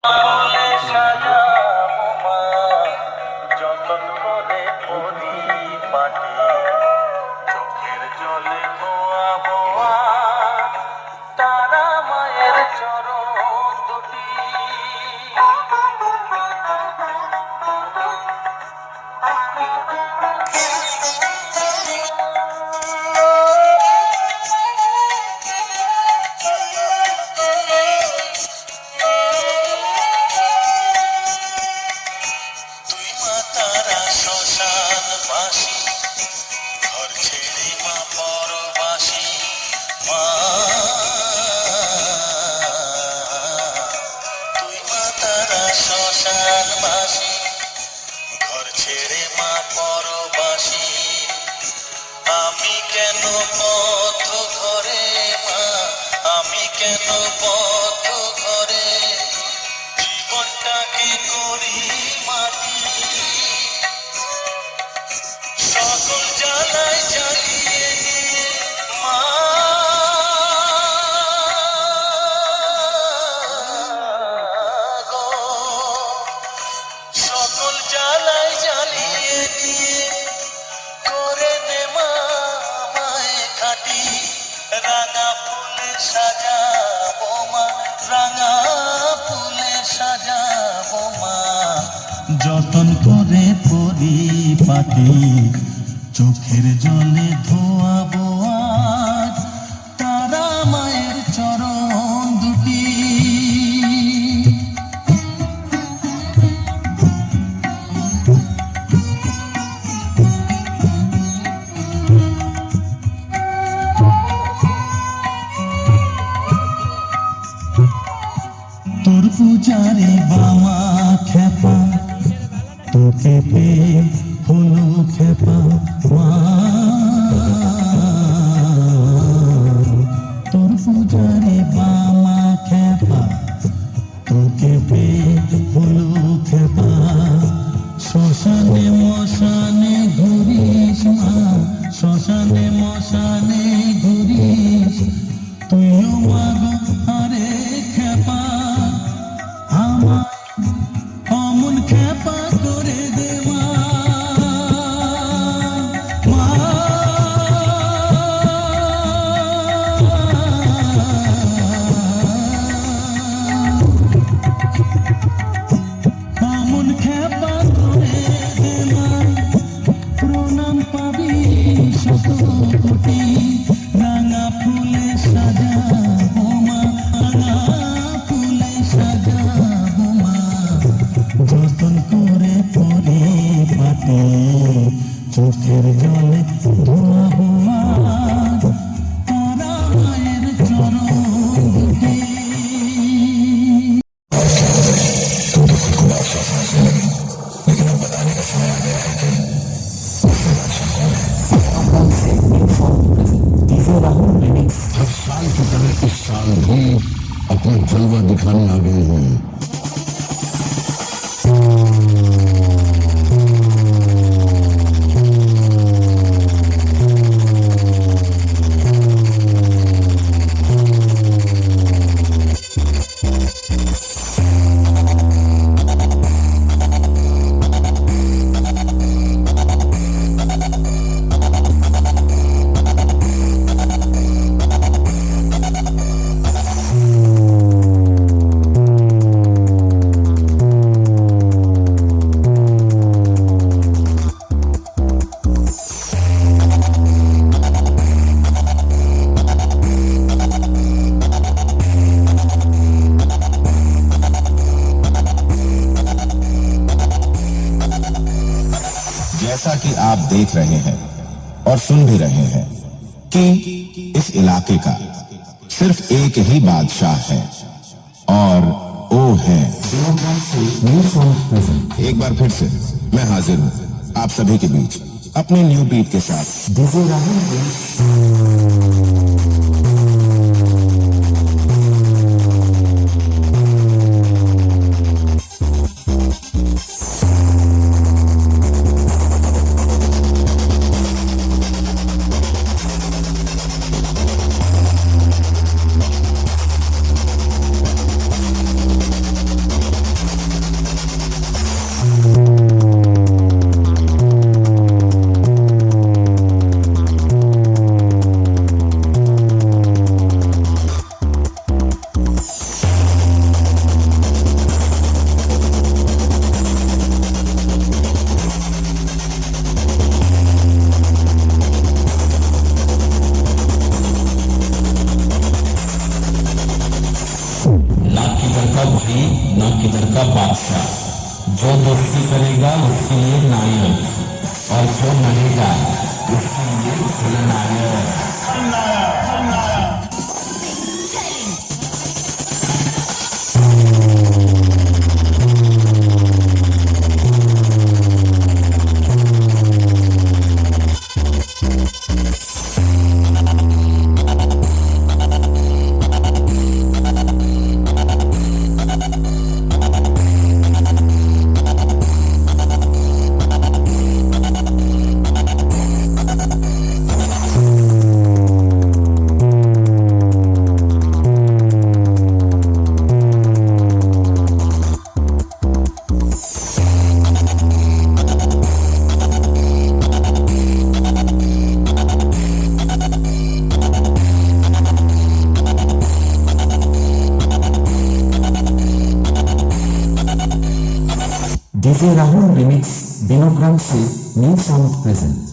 ফুলে সাজাবো মা, যতন করে পরিপাটি, চোখের জলে ধোয়াবো আজ তারা মায়ের চরণ দুটি। তুই মা তারা শ্মশানবাসী, ঘর ছেড়ে মা পরবাসী, মা তুই মা তারা শ্মশানবাসী, ঘর ছেড়ে মা পরবাসী। আমি কেন পথ ঘরে মা, আমি কেন পথ ঘরে, জীবনটাকে করি মাটি, সকল জ্বালায় জ্বালিয়ে দিয়ে মা গো, সকল জ্বালায় জ্বালিয়ে দিয়ে করে নে মা আমায় খাটি। রাঙা ফুলে সাজাবো মা, রাঙা ফুলে সাজাবো মা, যতন করে পরিপাটি, চোখের জলে ধোয়াবো আজ তারা মায়ের চরণ দুটি। তোর পূজারে বামা খেপা, তোকে পেয়ে হলো খেপা মা, তোর পূজারে বামা খেপা, তোকে পেয়ে হলো খেপা। শ্মশানে মশানে ঘুরিস মা, শ্মশানে মশানে ঘুরিস, তুইও মাগো আরে খেপা, আমার অমন খেপা করে দে মা, মা অমন খেপা করে দে মা, প্রণাম পাবি শত কোটি। রাঙা ফুলে সাজাবো মা, রাঙা ফুলে সাজাবো মা, যতন করে পরিপাটি, চোখের জলে ধোয়াবো আজ তারা মায়ের চরণ দুটি। हर साल की तरह इस साल भी अपना जलवा दिखाने आ गए हैं। जैसा कि आप देख रहे हैं और सुन भी रहे हैं कि इस इलाके का सिर्फ एक ही बादशाह है और वो है। एक बार फिर से मैं हाजिर हूँ आप सभी के बीच अपने न्यू बीट के साथ। डीजे राहुल ना किधर का बादशाह। जो दोस्ती करेगा उसके लिए नायक, और जो मरेगा उसके लिए खलनायक। DJ Rahul remix Dinogram से new sound present.